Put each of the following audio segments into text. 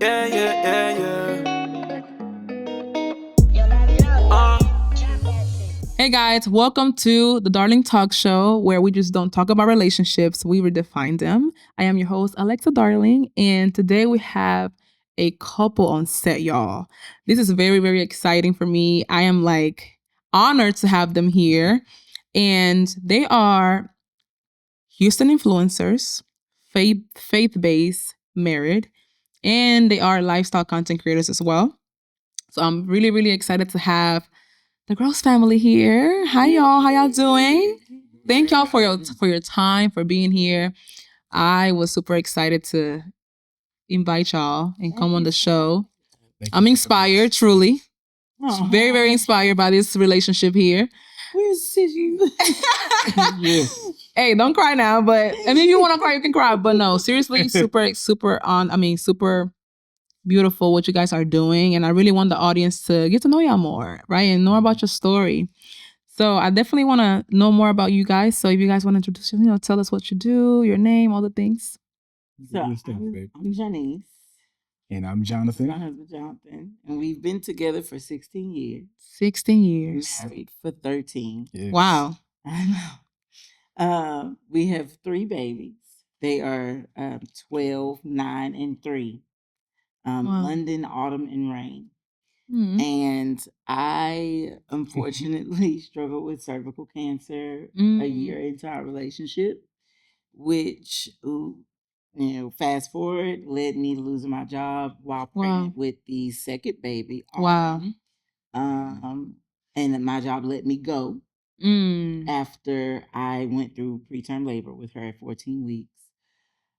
Yeah, yeah, yeah, Hey guys, welcome to the Darling Talk Show, where we just don't talk about relationships, we redefine them. I am your host, Alexa Darling, and today we have a couple on set, y'all. This is very, very exciting for me. I am honored to have them here, and they are Houston influencers, faith-based, married, and they are lifestyle content creators as well. So I'm really, really excited to have the Gross family here. Hi y'all, how y'all doing? Thank y'all for your time, for being here. I was super excited to invite y'all and come on the show. I'm inspired, truly. Very, very inspired by this relationship here. Where's you? Hey, don't cry now, but I mean if you want to cry, you can cry. But no, seriously, super beautiful what you guys are doing. And I really want the audience to get to know y'all more, right? And know about your story. So I definitely want to know more about you guys. So if you guys want to introduce yourself, tell us what you do, your name, all the things. So I'm Janice. And I'm Jonathan. My husband Jonathan. And we've been together for 16 years. 16 years. Married for 13. Yes. Wow. I know. We have 3 babies. They are 12, 9, and 3. Wow. London, Autumn, and Rain. Mm. And I unfortunately struggled with cervical cancer a year into our relationship, which, fast forward, led me to losing my job while pregnant with the second baby. Wow. And my job let me go after I went through preterm labor with her at 14 weeks.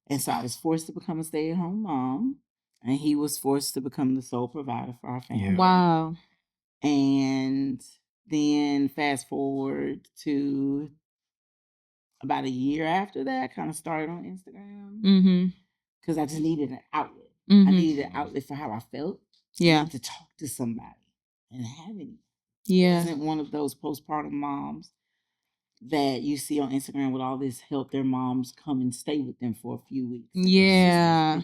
And so I was forced to become a stay-at-home mom, and he was forced to become the sole provider for our family. Yeah. Wow. And then fast forward to about a year after that, I kind of started on Instagram because I just needed an outlet. I needed an outlet for how I felt. Yeah. To talk to somebody and have any. Yeah. I wasn't one of those postpartum moms that you see on Instagram with all this help their moms come and stay with them for a few weeks. Yeah.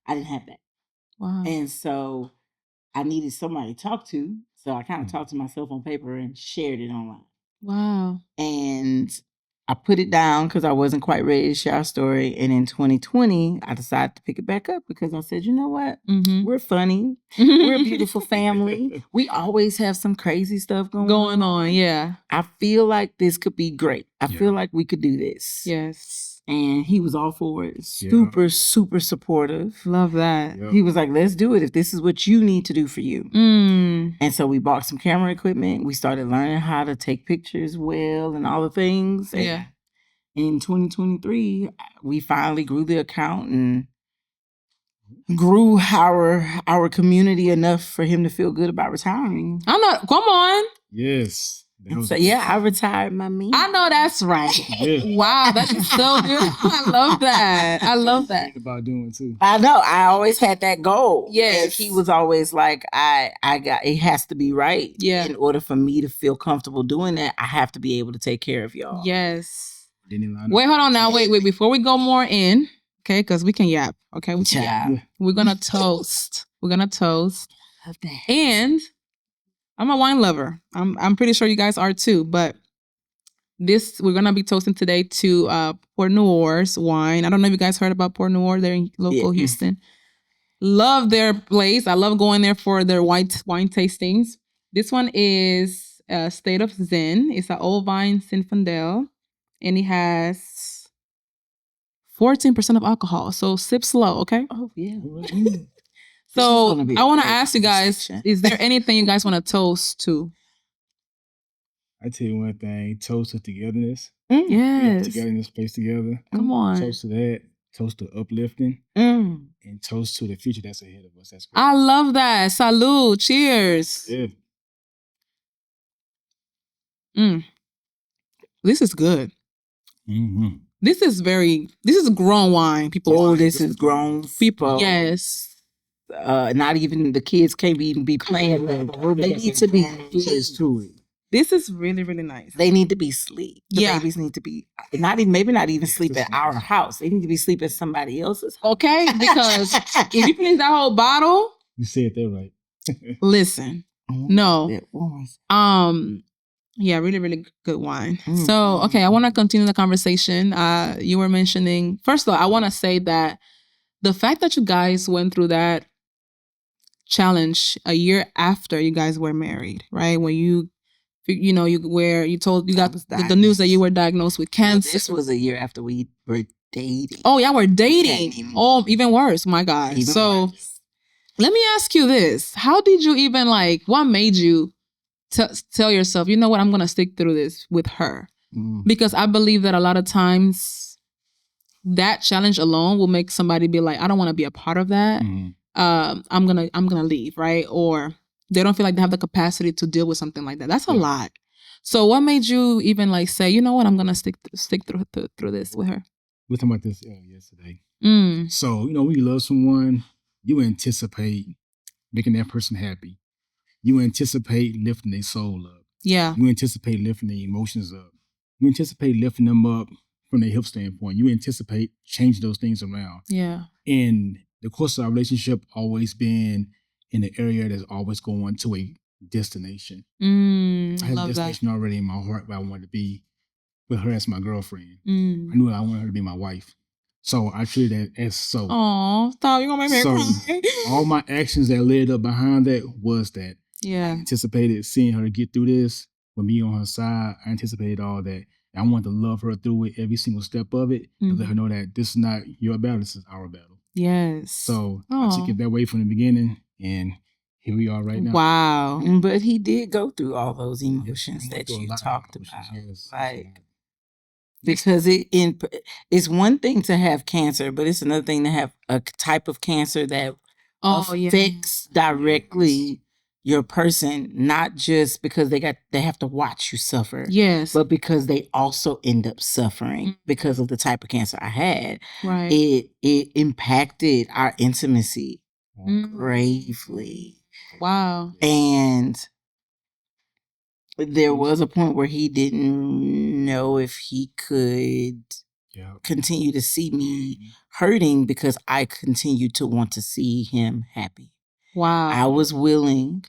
I didn't have that. Wow. And so I needed somebody to talk to. So I kind of talked to myself on paper and shared it online. Wow. And I put it down because I wasn't quite ready to share our story. And in 2020, I decided to pick it back up because I said, you know what? We're funny. We're a beautiful family. We always have some crazy stuff going on. Yeah. I feel like this could be great. I feel like we could do this. Yes. And he was all for it. Super, super supportive. Love that. Yep. He was like, let's do it if this is what you need to do for you. And so we bought some camera equipment. We started learning how to take pictures well and all the things. And Yeah. in 2023, we finally grew the account and grew our community enough for him to feel good about retiring. I'm not. Come on. Yes. So yeah, I retired my me. I know that's right. Yeah. Wow, that is so beautiful. I love that. I love that. Think about doing too. I know. I always had that goal. Yes. And he was always like, I got it has to be right. Yeah. In order for me to feel comfortable doing that, I have to be able to take care of y'all. Yes. Didn't line up. Wait, hold on now. Wait. Before we go more in, okay, because we can yap. Okay, we can Child. yap. We're gonna toast. We're gonna toast. Love that. And I'm a wine lover. I'm pretty sure you guys are too. But we're gonna be toasting today to Port Noir's wine. I don't know if you guys heard about Port Noir. They're in local Houston. Love their place. I love going there for their wine tastings. This one is State of Zen. It's an old vine Zinfandel, and it has 14% of alcohol. So sip slow, okay? Oh yeah. So gonna be I want to a great ask you guys: conversation. is there anything you guys want to toast to? I tell you one thing, toast to togetherness. Yes. Together in this place together. Come on. Toast to that. Toast to uplifting. Mm. And toast to the future that's ahead of us. That's great. I love that. Salud. Cheers. Yeah. This is good. Mm-hmm. This is grown wine, people. Oh, this is grown people. Yes. Not even the kids can't even be playing. They need to be Cheers to it. This is really, really nice. They need to be asleep. The Yeah. babies need to be maybe not even sleep at our house. They need to be asleep at somebody else's house. Okay, because if you finish that whole bottle, You said that right. listen. No. Yeah, really, really good wine. So, okay, I want to continue the conversation. You were mentioning, first of all, I want to say that the fact that you guys went through that challenge a year after you guys were married, right? When you got the news that you were diagnosed with cancer. This was a year after we were dating. Oh, yeah, we're dating. Oh, even worse. My God. Worse. Let me ask you this. How did you even what made you tell yourself, you know what, I'm going to stick through this with her? Because I believe that a lot of times that challenge alone will make somebody be like, I don't want to be a part of that. I'm gonna leave, right? Or they don't feel like they have the capacity to deal with something like that. That's a lot. So what made you even say, you know what, I'm gonna stick through this with her? We were talking about this yesterday. So, when you love someone, you anticipate making that person happy. You anticipate lifting their soul up. Yeah. You anticipate lifting their emotions up. You anticipate lifting them up from their health standpoint. You anticipate changing those things around. Yeah. And the course of our relationship always been in the area that's always going to a destination. I had a destination already in my heart where I wanted to be with her as my girlfriend. I knew I wanted her to be my wife. So I treated that as so. Oh, stop. You're going to make me cry. All my actions that led up behind that was that. Yeah. I anticipated seeing her get through this with me on her side. I anticipated all that. I wanted to love her through it, every single step of it, and let her know that this is not your battle, this is our battle. Yes. So I took it that way from the beginning, and here we are right now. Wow. But he did go through all those emotions that you talked about. Yes. Because it's one thing to have cancer, but it's another thing to have a type of cancer that affects directly your person, not just because they have to watch you suffer. Yes. But because they also end up suffering because of the type of cancer I had. Right. It impacted our intimacy gravely. Wow. And there was a point where he didn't know if he could continue to see me hurting because I continued to want to see him happy. Wow. I was willing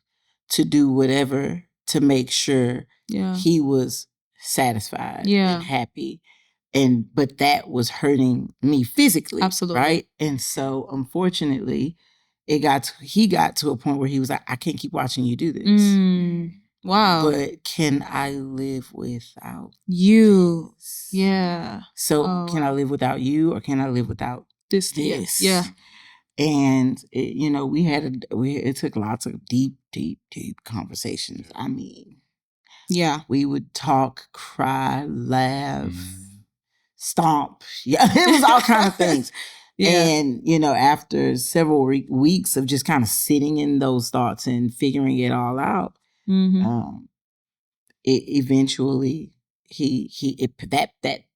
to do whatever to make sure he was satisfied and happy. But that was hurting me physically. Absolutely. Right? And so unfortunately, he got to a point where he was like, I can't keep watching you do this. Wow. But can I live without you? This? Yeah. So can I live without you, or can I live without this? Yeah. And it took lots of deep conversations. I mean, we would talk, cry, laugh, stomp. Yeah, it was all kind of things. And, after several weeks of just kind of sitting in those thoughts and figuring it all out, it eventually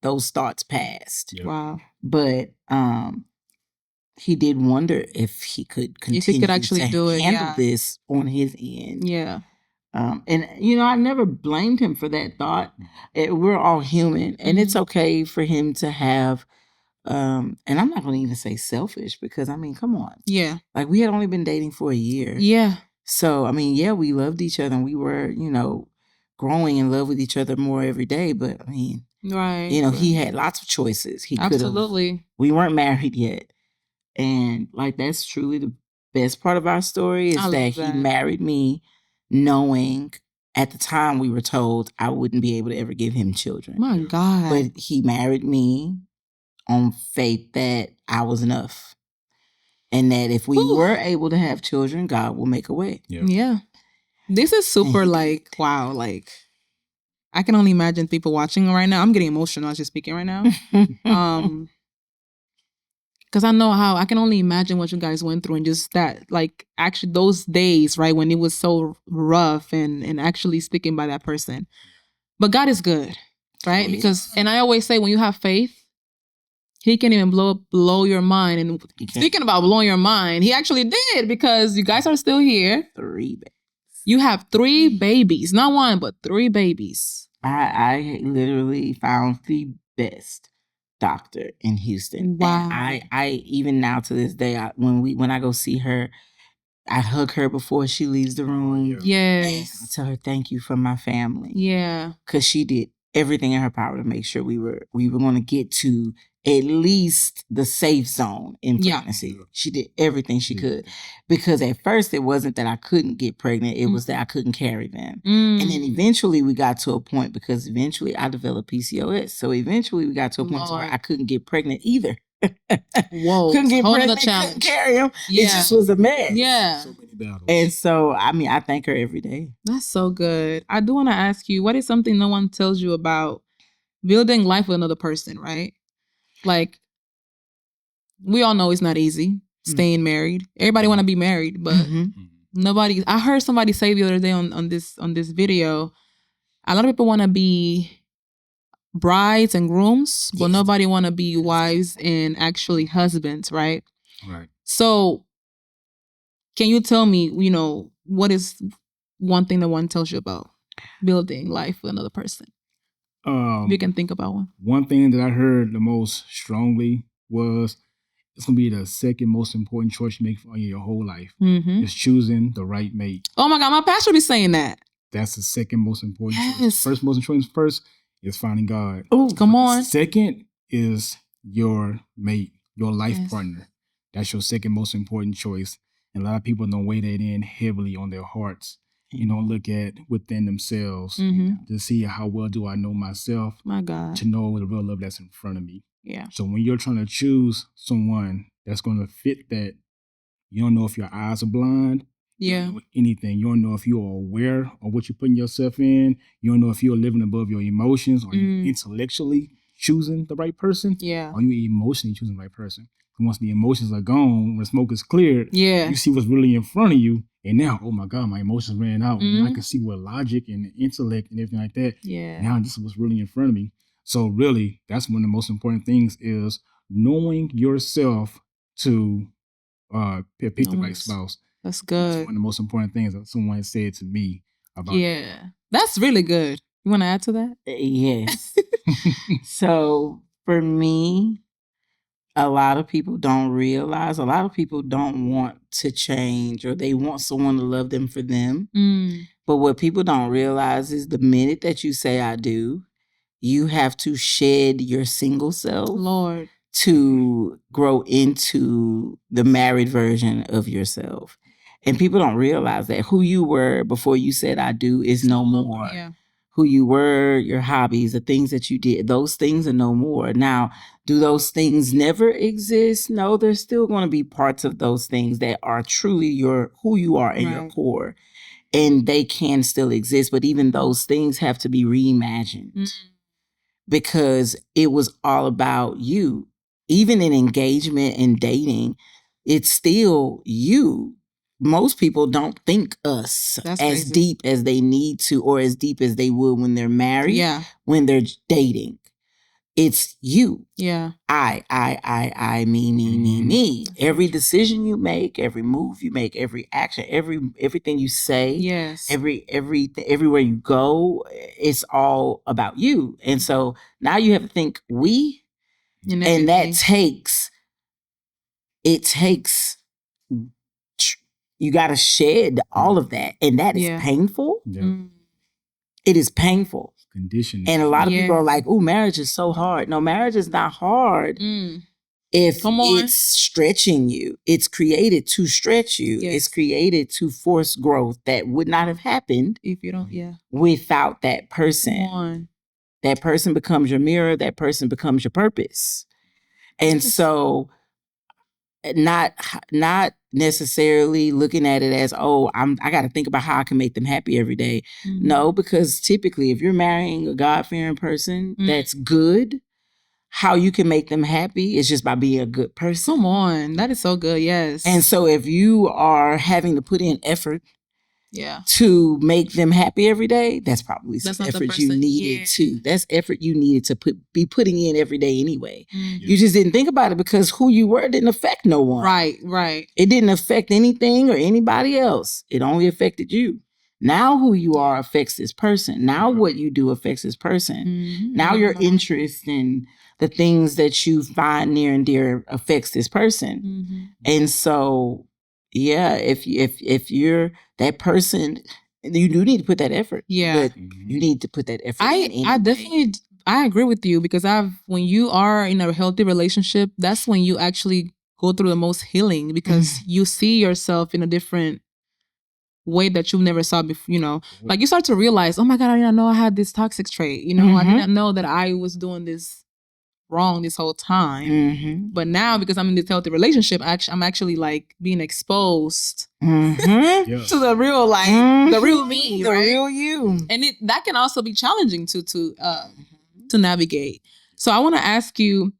those thoughts passed. Yep. Wow. But he did wonder if he could continue to handle this on his end. Yeah. And I never blamed him for that thought. We're all human, and it's okay for him to have. And I'm not going to even say selfish, because come on. Yeah. Like, we had only been dating for a year. Yeah. So, we loved each other, and we were, growing in love with each other more every day. But right. He had lots of choices. He could have. Absolutely. We weren't married yet. And that's truly the best part of our story, is that he married me knowing at the time we were told I wouldn't be able to ever give him children. My God. But he married me on faith that I was enough. And that if we were able to have children, God will make a way. Yeah. This is super wow. I can only imagine people watching right now. I'm getting emotional as you're speaking right now. Because I can only imagine what you guys went through, and just that, actually those days, right, when it was so rough and actually sticking by that person. But God is good, right? Because, and I always say, when you have faith, He can even blow your mind. And speaking about blowing your mind, He actually did, because you guys are still here. 3 babies. You have 3 babies. Not one, but 3 babies. I literally found the best doctor in Houston. Wow. And I even now to this day, when I go see her, I hug her before she leaves the room. Yes. And I tell her thank you for my family. Yeah. Because she did everything in her power to make sure we were going to get to at least the safe zone in pregnancy. Yeah. She did everything she could. Because at first it wasn't that I couldn't get pregnant. It was that I couldn't carry them. And then eventually we got to a point because eventually I developed PCOS. So eventually we got to a point where I couldn't get pregnant either. Whoa. Couldn't get pregnant, couldn't carry him. Yeah. It just was a mess. Yeah. So many battles. And so, I mean, I thank her every day. That's so good. I do want to ask you, what is something no one tells you about building life with another person, right? Like, we all know it's not easy staying married. Everybody want to be married, but nobody. I heard somebody say the other day on this video, a lot of people want to be brides and grooms, but nobody want to be wives and actually husbands, right? Right. So, can you tell me, what is one thing that one tells you about building life with another person? If you can think about one. One thing that I heard the most strongly was it's going to be the second most important choice you make in your whole life. Is choosing the right mate. Oh my God, my pastor be saying that. That's the second most important choice. First most important choice first is finding God. Oh, come on. Second is your mate, your life partner. That's your second most important choice. And a lot of people don't weigh that in heavily on their hearts. Look at within themselves to see how well do I know myself. My God. To know the real love that's in front of me. Yeah. So when you're trying to choose someone that's going to fit that, you don't know if your eyes are blind. Yeah. You don't know anything. You don't know if you are aware of what you're putting yourself in. You don't know if you're living above your emotions. Are you intellectually choosing the right person? Yeah. Or are you emotionally choosing the right person? And once the emotions are gone, when smoke is cleared, you see what's really in front of you. And now, oh my God, my emotions ran out. And I can see what logic and intellect and everything like that. Yeah. Now this is what's really in front of me. So really, that's one of the most important things is knowing yourself to pick the right spouse. That's good. That's one of the most important things that someone said to me about That's really good. You want to add to that? Yes. So for me, a lot of people don't realize, a lot of people don't want to change or they want someone to love them for them. But what people don't realize is the minute that you say I do, you have to shed your single self, Lord, to grow into the married version of yourself. And people don't realize that who you were before you said I do is no more. Yeah. Who you were, your hobbies, the things that you did, those things are no more. Now, do those things never exist? No, there's still going to be parts of those things that are truly who you are in your core. And they can still exist, but even those things have to be reimagined because it was all about you. Even in engagement and dating, it's still you. Most people don't think us as deep as they need to or as deep as they would when they're married, when they're dating. It's you. Yeah. I, me. Every decision you make, every move you make, every action, everything you say, everywhere you go, it's all about you. And so now you have to think we, and that takes, you got to shed all of that. And that is painful. Yeah. It is painful. Conditioning. And a lot of people are like, oh, marriage is so hard. No, marriage is not hard. If it's stretching you. It's created to stretch you. It's created to force growth that would not have happened if you don't, without that person. That person becomes your mirror. That person becomes your purpose. And so not necessarily looking at it as, oh, I got to think about how I can make them happy every day. No, because typically if you're marrying a God-fearing person that's good, how you can make them happy is just by being a good person. Come on. That is so good. Yes. And so if you are having to put in effort to make them happy every day, that's probably some effort you needed to. That's effort you needed to be putting in every day anyway. You just didn't think about it because who you were didn't affect no one. Right. It didn't affect anything or anybody else. It only affected you. Now who you are affects this person. Now what you do affects this person. Mm-hmm. Now your interest in the things that you find near and dear affects this person. Mm-hmm. And so, yeah, if you're that person, you do need to put that effort. Yeah. But you need to put that effort in anyway. I definitely, I agree with you, because when you are in a healthy relationship, that's when you actually go through the most healing, because you see yourself in a different way that you never saw before, you know, like you start to realize, oh my God, I didn't know I had this toxic trait. You know, I didn't know that I was doing this wrong this whole time. But now, because I'm in this healthy relationship, I'm actually like being exposed to the real, like the real me, the right? real you. And that can also be challenging to navigate. So I want to ask you,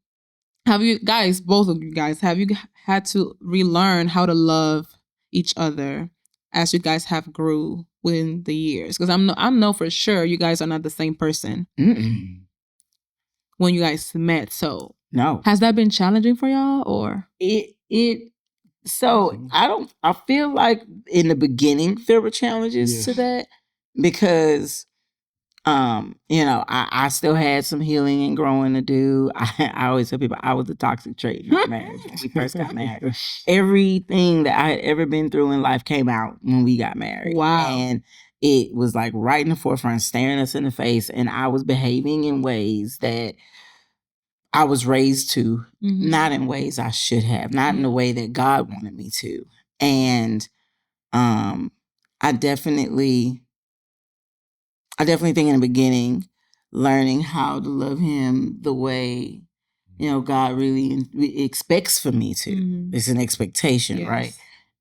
have you guys, both of you guys, have you had to relearn how to love each other as you guys have grew within the years? Because I know for sure you guys are not the same person when you guys met. So no, has that been challenging for y'all, or so I feel like in the beginning there were challenges to that, because you know, I still had some healing and growing to do. I always tell people I was the toxic trait in our marriage when we first got married. Everything that I had ever been through in life came out when we got married. Wow. And it was like right in the forefront, staring us in the face. And I was behaving in ways that I was raised to, not in ways I should have, not in the way that God wanted me to. And I definitely think in the beginning, learning how to love him the way, you know, God really expects for me to. It's an expectation, right?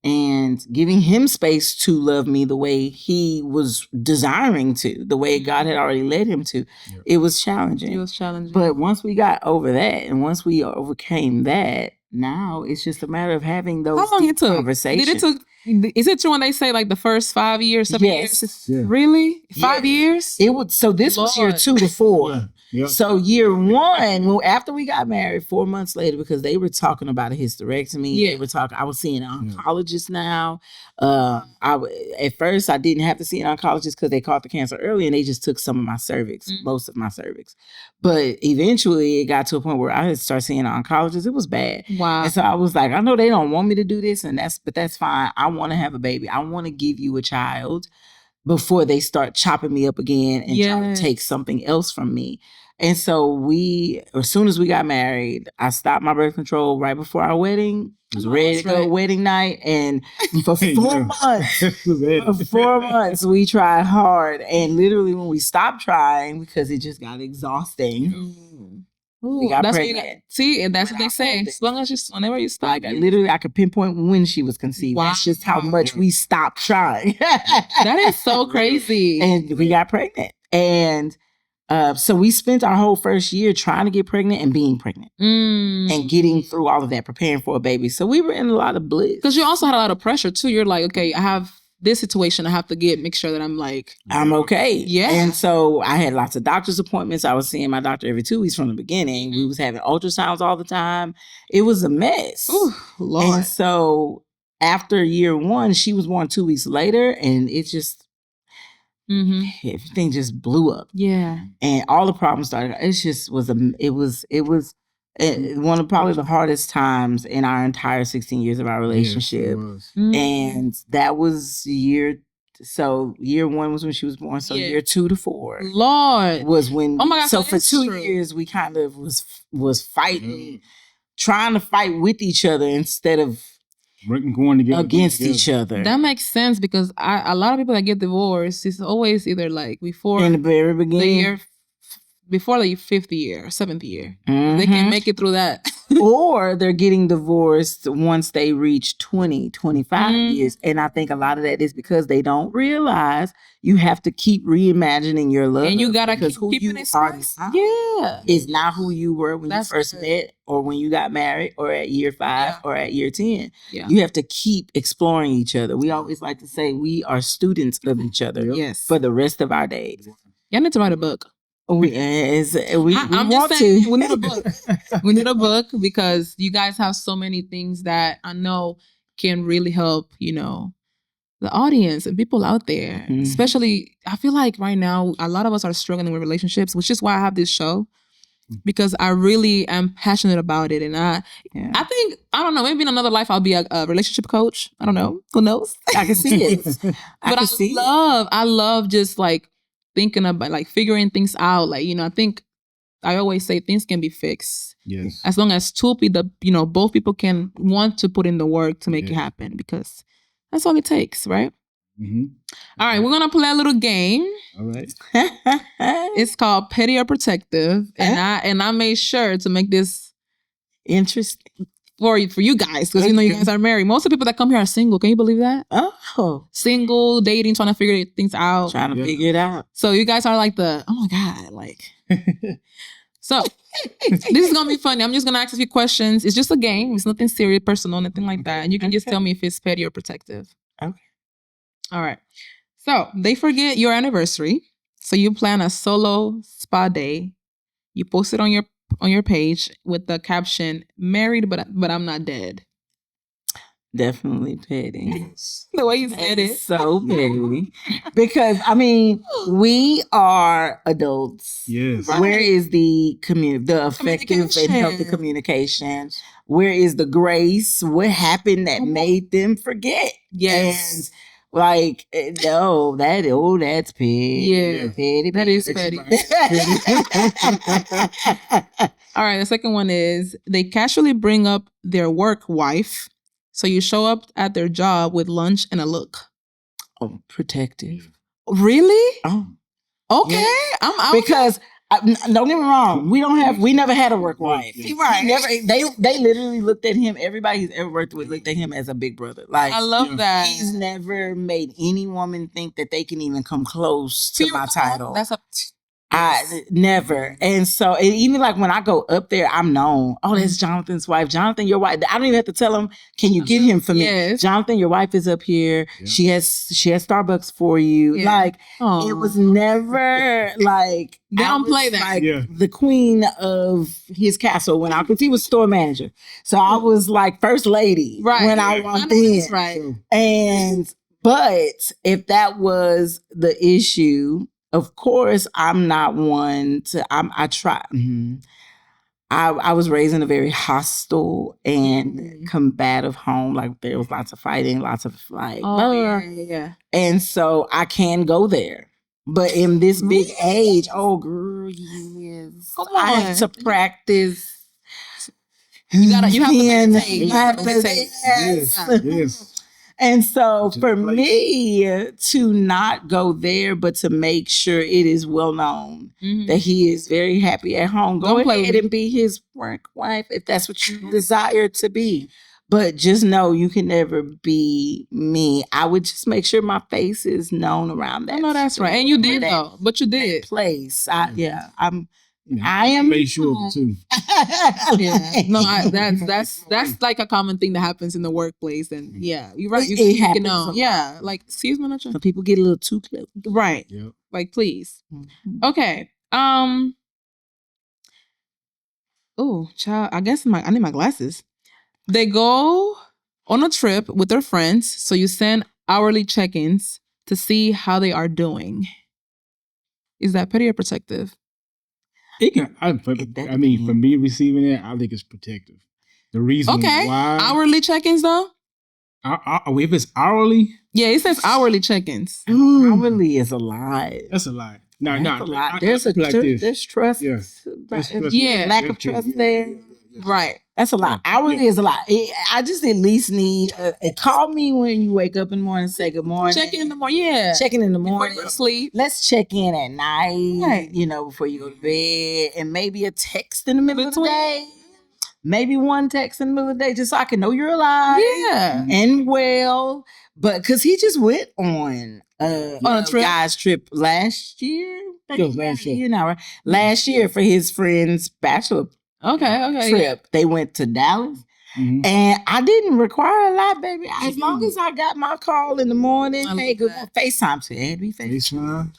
And giving him space to love me the way he was desiring to, the way God had already led him to. It was challenging. It was challenging. But once we got over that, and once we overcame that, now it's just a matter of having those How long deep it took? conversations. Is it true when they say like the first 5 years, 7 years? Yeah. Really? 5 years? It would. So this was year 2 to 4. So year 1, after we got married, 4 months later, because they were talking about a hysterectomy. They were talking. I was seeing an oncologist now. At first I didn't have to see an oncologist because they caught the cancer early and they just took some of my cervix, most of my cervix. But eventually it got to a point where I had to start seeing an oncologist. It was bad. Wow. And so I was like, I know they don't want me to do this, but that's fine. I want to have a baby. I want to give you a child before they start chopping me up again and trying to take something else from me. And so as soon as we got married, I stopped my birth control right before our wedding. It was ready to go wedding night. And for 4 months, we tried hard. And literally when we stopped trying, because it just got exhausting, we got pregnant. And that's what they say. As long as whenever you stop. Literally, I could pinpoint when she was conceived. Wow. That's just how much we stopped trying. That is so crazy. And we got pregnant. And so we spent our whole first year trying to get pregnant and being pregnant and getting through all of that, preparing for a baby. So we were in a lot of bliss. Because you also had a lot of pressure too. You're like, okay, I have this situation I have to make sure that I'm okay. Yeah. And so I had lots of doctor's appointments. I was seeing my doctor every 2 weeks from the beginning. We was having ultrasounds all the time. It was a mess. Ooh, Lord. And so after year 1, she was born 2 weeks later, and it just everything just blew up. Yeah. And all the problems started. It just was one of probably the hardest times in our entire 16 years of our relationship. Yes, and that was year 1 was when she was born. So year 2 to 4, Lord, was when. Oh my God! So for 2 years we kind of was fighting, trying to fight with each other instead of going together against each other. That makes sense, because a lot of people that get divorced, it's always either like before in the very beginning, before the 5th year, 7th year. They can't make it through that. Or they're getting divorced once they reach 20, 25 years. And I think a lot of that is because they don't realize you have to keep reimagining your love. And you got to keep keeping it honest. Yeah. Is not who you were when you first met, or when you got married, or at year 5 or at year 10. Yeah. You have to keep exploring each other. We always like to say we are students of each other for the rest of our days. Y'all need to write a book. We want to. We need a book. We need a book, because you guys have so many things that I know can really help, the audience and people out there, especially, I feel like right now, a lot of us are struggling with relationships, which is why I have this show, because I really am passionate about it. And I think, I don't know, maybe in another life I'll be a relationship coach. I don't know. Who knows? I can see it. But I love just like thinking about like figuring things out. Like, I think I always say things can be fixed. Yes. As long as both people can want to put in the work to make it happen, because that's all it takes, right? All right, we're gonna play a little game. All right. It's called Petty or Protective, and I made sure to make this interesting for you guys, because you guys are married. Most of the people that come here are single. Can you believe that? Oh, single, dating, trying to figure things out. Trying to figure it out. So you guys are like oh my God, like. So this is gonna be funny. I'm just gonna ask a few questions. It's just a game. It's nothing serious, personal, nothing like that. And you can just tell me if it's petty or protective. Okay. All right. So they forget your anniversary. So you plan a solo spa day. You post it on your page with the caption "Married, but I'm not dead." Definitely petty. The way you said it. So petty. Because, I mean, we are adults. Yes. Right. Where is the effective and healthy communication? Where is the grace? What happened that made them forget? Yes. And, like, no, that's petty. Yeah. Petty. That is petty. All right. The second one is they casually bring up their work wife. So you show up at their job with lunch and a look. Oh, protective. Really? Oh, okay. Yeah. I'm because don't get me wrong. We never had a work wife. Right. They literally looked at him. Everybody he's ever worked with looked at him as a big brother. Like, I love that. He's never made any woman think that they can even come close to my title. That's I never. And so, and even like when I go up there, I'm known. Oh, that's Jonathan's wife. Jonathan, your wife. I don't even have to tell him, can you get him for me? Yes. Jonathan, your wife is up here. Yeah. She has Starbucks for you. Yeah. Like, it was never like, they don't play that. Like the queen of his castle when because he was store manager. So I was like first lady when I walked in. Right. But if that was the issue, of course, I'm not one to. I try. I was raised in a very hostile and combative home. Like there was lots of fighting, lots of like. Yeah. And so I can go there, but in this big age, girl, yes, I have to practice. You have to meditate. Yes. And so for me to not go there, but to make sure it is well known that he is very happy at home, go ahead and be his work wife if that's what you desire to be. But just know you can never be me. I would just make sure my face is known around that. I know that's right. And you did though. But you did. Place. I am made sure too. Yeah. No, that's like a common thing that happens in the workplace. And yeah, you're right. You can know. Yeah. Like, excuse me, some people get a little too close. Right. Yep. Like, please. Okay. Oh, child. I guess I need my glasses. They go on a trip with their friends, so you send hourly check-ins to see how they are doing. Is that petty or protective? I mean, for me receiving it, I think it's protective. The reason why hourly check-ins though. If it's hourly, yeah, it says hourly check-ins. Hourly is a lot. That's a lot. No, there's trust. Yeah, lack of trust there. Right. That's a lot. Hourly is a lot. I just at least need call me when you wake up in the morning and say good morning. Check in in the morning. Yeah. Checking in the morning. Before you sleep. Let's check in at night, before you go to bed. And maybe a text in the middle of the day. Maybe one text in the middle of the day just so I can know you're alive. Yeah. And well. But because he just went on a trip. Guy's trip last year. Right? Last year for his friend's bachelor trip. They went to Dallas. And I didn't require a lot, baby. As long as I got my call in the morning, hey, good FaceTime. So it had to be FaceTime.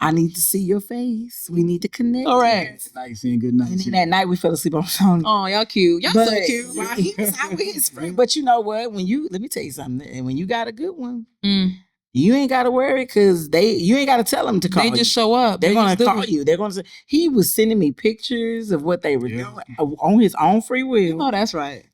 I need to see your face. We need to connect. Correct. Night saying good night. And then that night we fell asleep on the phone. Oh, y'all cute. Y'all so cute. He was out with his friend. But you know what? Let me tell you something. And when you got a good one, you ain't got to worry because you ain't got to tell them to call you. They just show up. They're going to call you. They're going to say, he was sending me pictures of what they were doing on his own free will. Oh, that's right.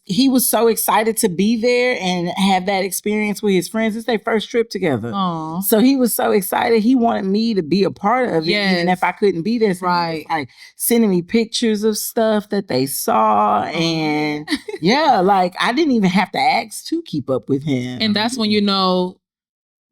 He was so excited to be there and have that experience with his friends. It's their first trip together. Aww. So he was so excited. He wanted me to be a part of it. Even if I couldn't be there. So right. Like sending me pictures of stuff that they saw. And like I didn't even have to ask to keep up with him. And that's when you know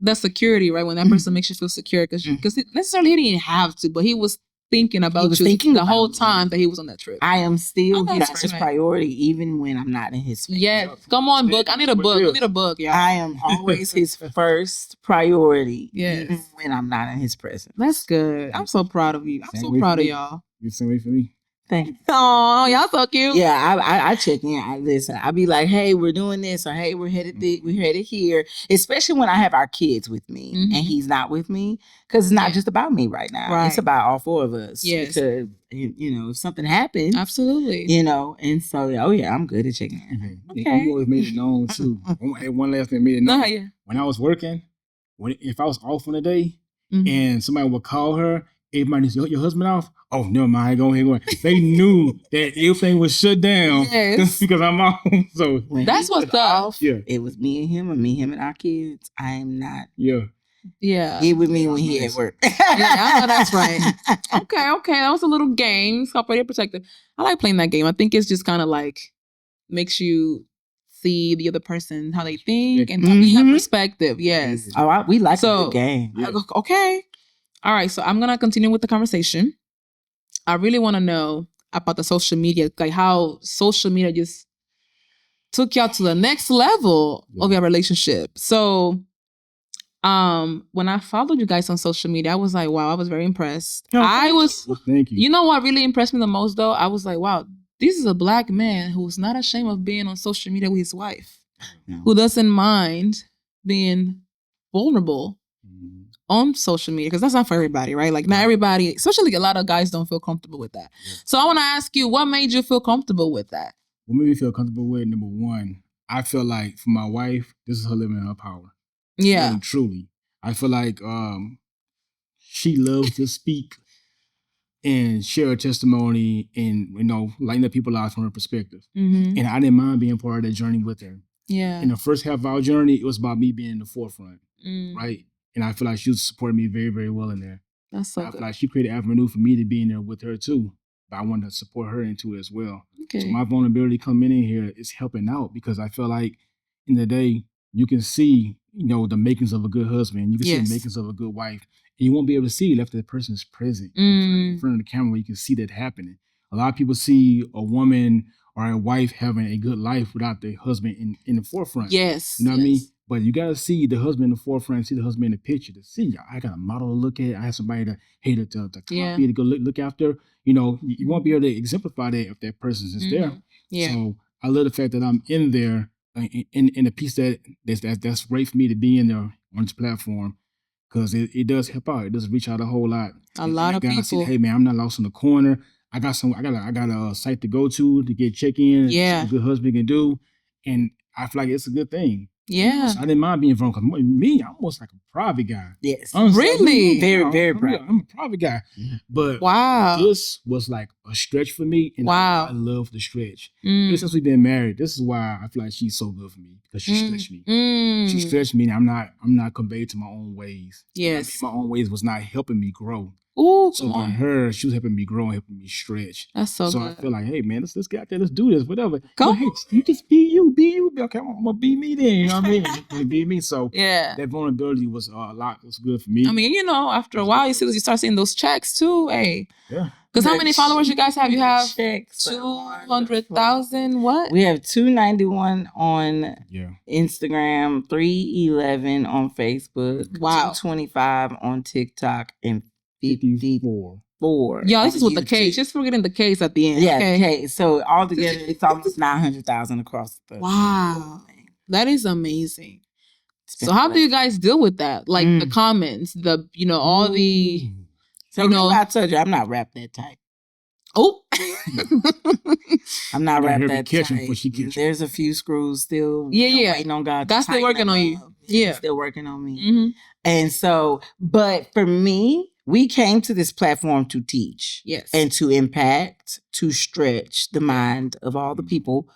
the security, right? When that person makes you feel secure, because necessarily he didn't have to, but he was thinking about the whole time that he was on that trip. I am still his first priority, even when I'm not in his face. Yes, come on, book. I need a book. I need a book, y'all. I am always his first priority, even when I'm not in his presence. That's good. I'm so proud of you. I'm so proud of y'all. You're the same way for me. Thank you. Oh, y'all so cute. Yeah, I check in. I listen. I be like, hey, we're doing this, or hey, we're headed here. Especially when I have our kids with me and he's not with me, because it's not just about me right now. Right. It's about all four of us. Yes. Because if something happens, absolutely. And so I'm good at checking in. Okay. You always made it known too. One last thing, made it known. When I was working, if I was off on a day and somebody would call her, everybody said, your husband off? Oh, never mind. Go ahead. They knew that everything was shut down because I'm off. So that's what's up. Yeah. It was me and him, and our kids. I am not. Yeah. Yeah. Get with me when he at work. I know that's right. Okay. That was a little game. It's called Pretty Protective. I like playing that game. I think it's just kind of like makes you see the other person, how they think, and have perspective. Yes. Oh, we like a good game. Yeah. Okay. All right, so I'm going to continue with the conversation. I really want to know about the social media, like how social media just took y'all to the next level of your relationship. So when I followed you guys on social media, I was like, wow, I was very impressed. Thank you. You know what really impressed me the most, though? I was like, wow, this is a Black man who's not ashamed of being on social media with his wife, who doesn't mind being vulnerable on social media, because that's not for everybody, right? Like not everybody, especially a lot of guys don't feel comfortable with that. Yeah. So I want to ask you, what made you feel comfortable with that? What made me feel comfortable with, number one, I feel like for my wife, this is her living in her power. Yeah. And truly. I feel like she loves to speak and share her testimony and, lighten up people's lives from her perspective. And I didn't mind being part of that journey with her. Yeah. In the first half of our journey, it was about me being in the forefront, right? And I feel like she was supporting me very, very well in there. That's so good. I feel like she created an avenue for me to be in there with her too. But I wanted to support her into it as well. Okay. So my vulnerability coming in here is helping out because I feel like in the day, you can see, the makings of a good husband. You can see the makings of a good wife. And you won't be able to see it if that person is present in front of the camera. You can see that happening. A lot of people see a woman or a wife having a good life without the husband in the forefront. Yes. You know what I mean? But you got to see the husband in the forefront, see the husband in the picture to see. I got a model to look at. I have somebody to copy, to go look after. You won't be able to exemplify that if that person is there. Yeah. So I love the fact that I'm in there in a piece that's great for me to be in there on this platform because it does help out. It does reach out a whole lot. A lot of people. See, hey man, I'm not lost in the corner. I got a site to go to get check-in. Yeah. A good husband can do, and I feel like it's a good thing. Yeah. So I didn't mind being vulnerable. Me, I'm almost like a private guy. Yes. Really? Very, very private. I'm a private guy. But this was like a stretch for me. And I love the stretch. Since we've been married, this is why I feel like she's so good for me. Because she stretched me. She stretched me and I'm not conveyed to my own ways. Yes. My own ways was not helping me grow. Ooh, so by her, she was helping me grow and helping me stretch. That's so good. I feel like, hey man, let's get out there, let's do this, whatever. Come on. Hey, you just be you. Okay, I'm gonna be me then. You know what I mean? Be me. So that vulnerability was was good for me. I mean, after a while, you start seeing those checks too. Hey. Yeah. Because how many followers you guys have? You have 200,000. What? We have 291 on Instagram, 311 on Facebook, 225 on TikTok, and 54. Y'all, this is with the case. Just forgetting the case at the end. Yeah, okay. So altogether, it's almost 900,000 across the. Wow, that is amazing. So how do you guys deal with that? Like the comments, all the... So I told you, I'm not rap that type. Oh, I'm not rap that tight. There's a few screws still waiting on God. God's still working on you. He's still working on me. And so, but for me, we came to this platform to teach and to impact, to stretch the mind of all the people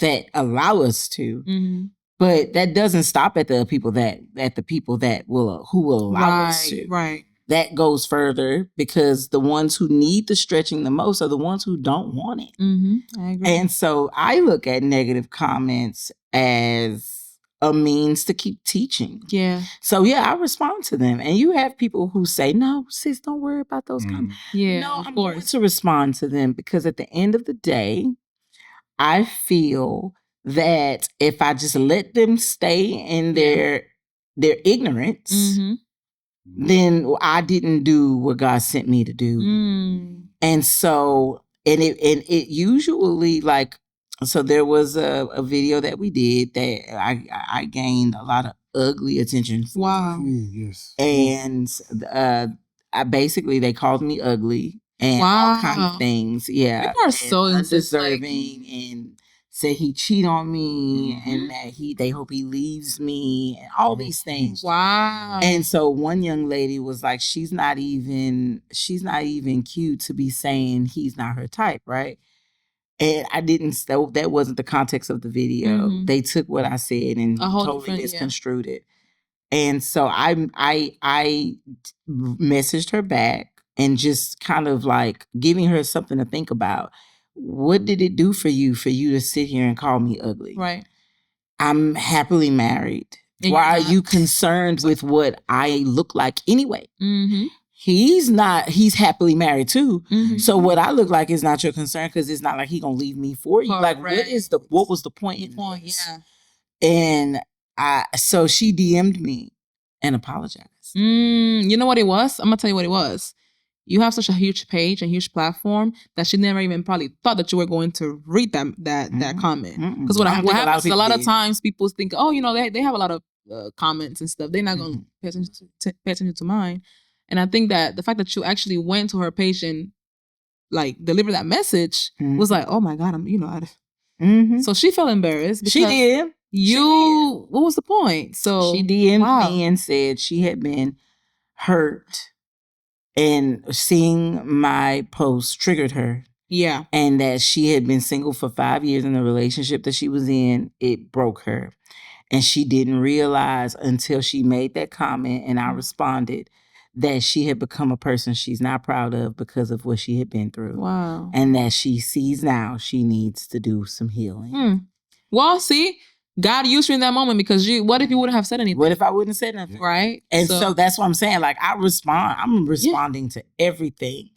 that allow us to. But that doesn't stop at the people who will allow us to. Right. That goes further because the ones who need the stretching the most are the ones who don't want it. I agree. And so I look at negative comments as a means to keep teaching. Yeah. So I respond to them. And you have people who say, no, sis, don't worry about those comments. Yeah, no, I'm going to respond to them because at the end of the day, I feel that if I just let them stay in their ignorance, then I didn't do what God sent me to do. And so, and it usually so there was a video that we did that I gained a lot of ugly attention for. Wow. Yes. And basically they called me ugly and all kinds of things. Yeah. People are so undeserving and said he cheat on me and that they hope he leaves me and all these things. Wow. And so one young lady was like, she's not even cute to be saying he's not her type, right? And that wasn't the context of the video. They took what I said and totally misconstrued it. And so I messaged her back and just kind of like giving her something to think about. What did it do for you to sit here and call me ugly? Right. I'm happily married. And why are you concerned with what I look like anyway? He's not. He's happily married too. So what I look like is not your concern because it's not like he gonna leave me for you. Like what was the point in this? And so she DM'd me and apologized. You know what it was? I'm gonna tell you what it was. You have such a huge page, a huge platform that she never even probably thought that you were going to read that comment. Because what happens a lot of times people think, oh, they have a lot of comments and stuff. They're not going to pay attention to mine. And I think that the fact that you actually went to her page and like delivered that message was like, oh my God, So she felt embarrassed. Because she did. What was the point? So she DM'd me and said she had been hurt. And seeing my post triggered her. Yeah. And that she had been single for 5 years in the relationship that she was in, it broke her. And she didn't realize until she made that comment and I responded that she had become a person she's not proud of because of what she had been through. Wow. And that she sees now she needs to do some healing. Well, see, God used you in that moment because what if you wouldn't have said anything? What if I wouldn't have said nothing? Right. And so that's what I'm saying. Like I'm responding to everything.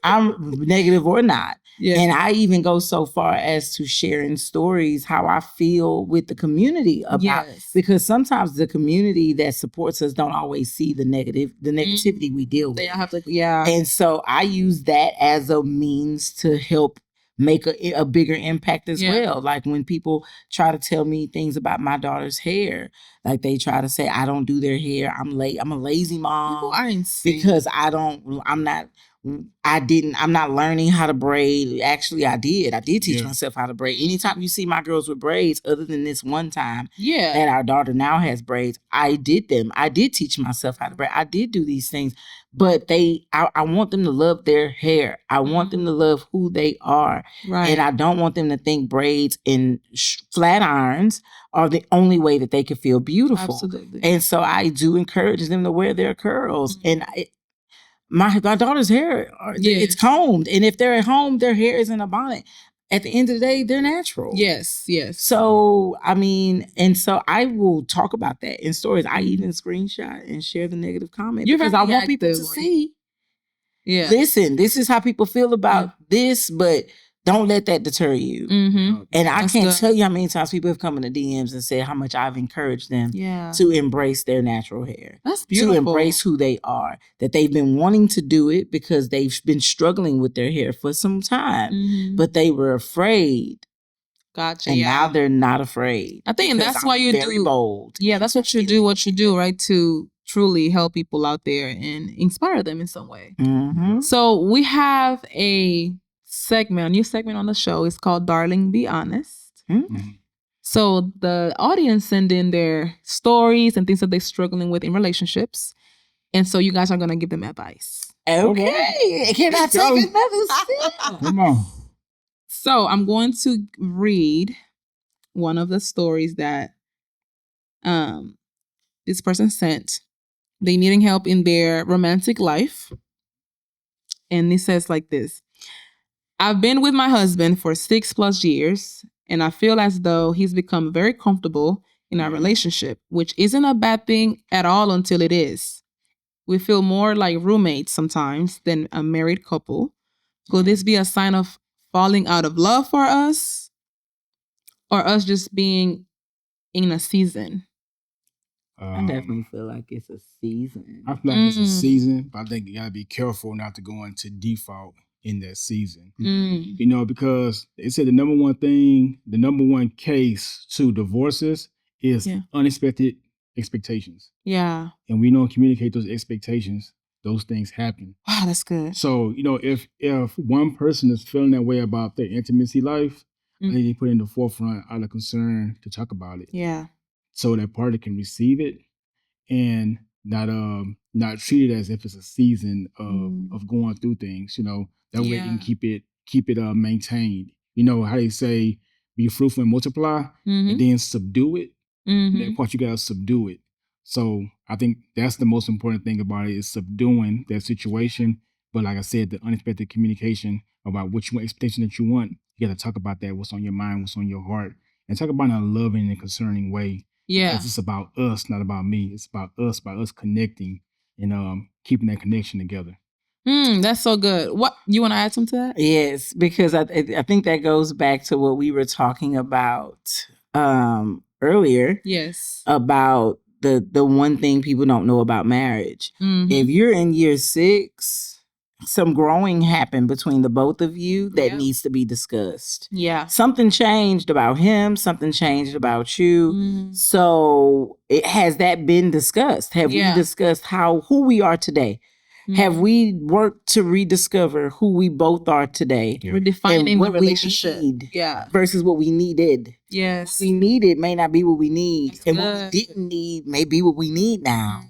I'm negative or not. Yeah. And I even go so far as to sharing stories, how I feel with the community about because sometimes the community that supports us don't always see the negativity we deal with. They have to, yeah. And so I use that as a means to help make a bigger impact as well. Like when people try to tell me things about my daughter's hair, like they try to say I don't do their hair. I'm a lazy mom. People are insane. Because I'm not learning how to braid. Actually, I did teach myself how to braid. Anytime you see my girls with braids, other than this one time that our daughter now has braids, I did them. I did teach myself how to braid. I did do these things. But I want them to love their hair. I want them to love who they are. Right. And I don't want them to think braids and flat irons are the only way that they can feel beautiful. Absolutely. And so I do encourage them to wear their curls. And my daughter's hair, it's combed. And if they're at home, their hair is in a bonnet. At the end of the day, they're natural. Yes. So, and so I will talk about that in stories. I even screenshot and share the negative comment because I want people to see. Yeah. Listen, this is how people feel about this, but don't let that deter you. And I can't tell you how many times people have come in the DMs and said how much I've encouraged them to embrace their natural hair. That's beautiful. To embrace who they are. That they've been wanting to do it because they've been struggling with their hair for some time. But they were afraid Gotcha. And now they're not afraid. I think that's why you very bold. Yeah, that's what you do, right? To truly help people out there and inspire them in some way. Mm-hmm. So we have a new segment on the show. It's called Darling, Be Honest. Mm-hmm. So the audience send in their stories and things that they're struggling with in relationships. And so you guys are going to give them advice. Okay. Can I take another step? Come on. So I'm going to read one of the stories that this person sent. They needing help in their romantic life. And it says like this. I've been with my husband for 6+ years, and I feel as though he's become very comfortable in our relationship, which isn't a bad thing at all until it is. We feel more like roommates sometimes than a married couple. Could this be a sign of falling out of love for us? Or us just being in a season? I definitely feel like it's a season. I feel like it's a season, but I think you gotta be careful not to go into default in that season. You know, because they said the number one case to divorces is unexpected expectations. Yeah. And we don't communicate those expectations, those things happen. Wow, that's good. So, you know, if one person is feeling that way about their intimacy life, I think they put in the forefront out of concern to talk about it. Yeah. So that party can receive it and not treat it as if it's a season of going through things, you know. That way you can keep it maintained. You know how they say be fruitful and multiply and then subdue it. That part you gotta subdue it. So I think that's the most important thing about it is subduing that situation. But like I said, the unexpected communication about what you want, expectation that you want, you gotta talk about that, what's on your mind, what's on your heart, and talk about it in a loving and concerning way. Yeah. Because it's about us, not about me. It's about us connecting and keeping that connection together. That's so good. What you want to add something to that? Yes, because I think that goes back to what we were talking about earlier. Yes. About the one thing people don't know about marriage. If you're in year 6, some growing happened between the both of you that needs to be discussed. Yeah. Something changed about him, something changed about you. So has that been discussed? Have we discussed who we are today? Have we worked to rediscover who we both are today? We're defining what the relationship. We need versus what we needed. Yes. What we needed may not be what we need. That's and good. What we didn't need may be what we need now.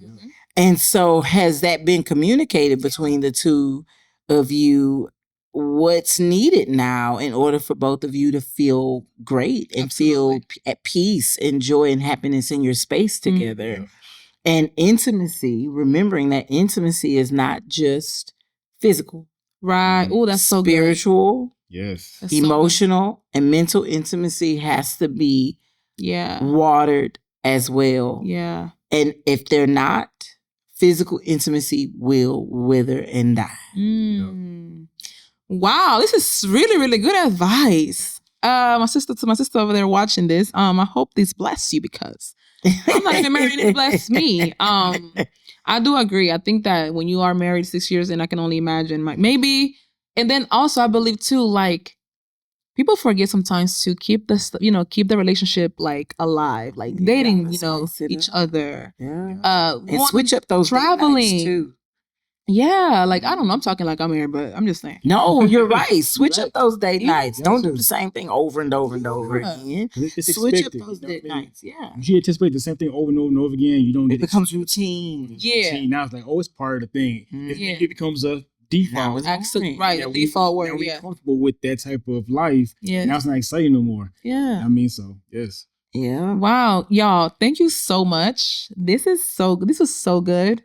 And so has that been communicated between the two of you? What's needed now in order for both of you to feel great and feel at peace and joy and happiness in your space together? And intimacy, remembering that intimacy is not just physical. Right. Oh, that's so good. Spiritual. Yes. That's emotional and mental intimacy has to be watered as well. Yeah. And if they're not, physical intimacy will wither and die. Wow, this is really, really good advice. My sister over there watching this, I hope this bless you because I'm not even married and it blessed me. I do agree. I think that when you are married 6 years, and I can only imagine maybe, and then also I believe too, like people forget sometimes to keep the relationship like alive, like dating, each other. Yeah. And switch up those traveling too. Yeah, like I don't know. I'm talking like I'm married, but I'm just saying. No, you're right. Switch up those date nights. Don't do the same thing over and over and over again. Switch up those date nights. Yeah. If you anticipate the same thing over and over and over again, you don't. It becomes routine. Yeah. Now it's like, oh, it's part of the thing. It becomes a default. Right. A default word. We're comfortable with that type of life. Yeah. Now it's not exciting no more. Yeah. I mean, so yes. Yeah. Wow, y'all! Thank you so much. This was so good.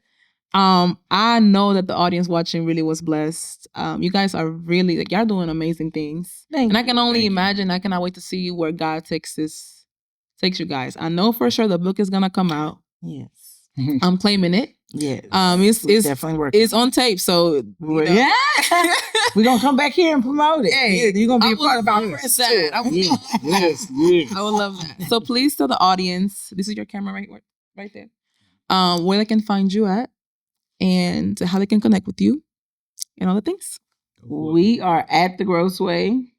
I know that the audience watching really was blessed. You guys are really y'all doing amazing things. And I can only imagine. I cannot wait to see where God takes you guys. I know for sure the book is gonna come out. Yes. I'm claiming it. Yes. It's definitely working. It's on tape, so we're gonna come back here and promote it. Hey, you're gonna be a part of our press tour. Yes. I would love that. So please tell the audience, this is your camera right there. Where they can find you at. And how they can connect with you and all the things. We are at The Gross Way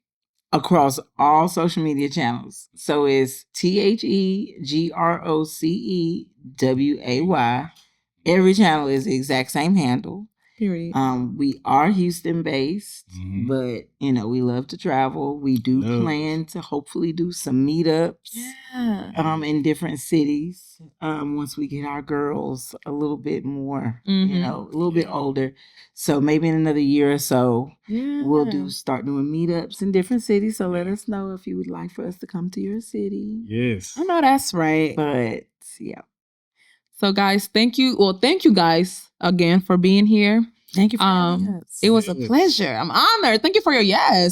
across all social media channels. So it's TheGroceway. Every channel is the exact same handle. Period. We are Houston based, but we love to travel. We do plan to hopefully do some meetups in different cities once we get our girls a little bit more, a little bit older. So maybe in another year or so, we'll start doing meetups in different cities. So let us know if you would like for us to come to your city. Yes. I know that's right. But yeah. So guys, thank you. Well, thank you guys again for being here. Thank you for having us. It was a pleasure. I'm honored. Thank you for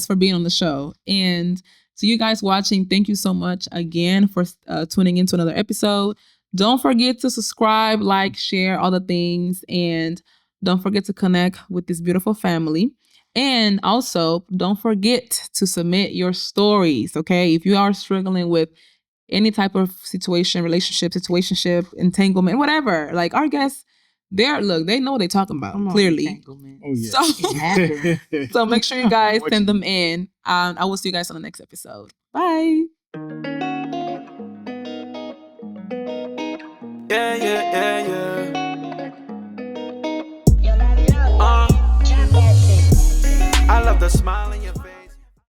for being on the show. And to you guys watching, thank you so much again for tuning into another episode. Don't forget to subscribe, like, share, all the things. And don't forget to connect with this beautiful family. And also, don't forget to submit your stories, okay? If you are struggling with any type of situation, relationship, situationship, entanglement, whatever. Like our guests, they know what they're talking about, clearly. Oh, yeah. So make sure you guys send them in. I will see you guys on the next episode. Bye. Yeah. I love the smiling.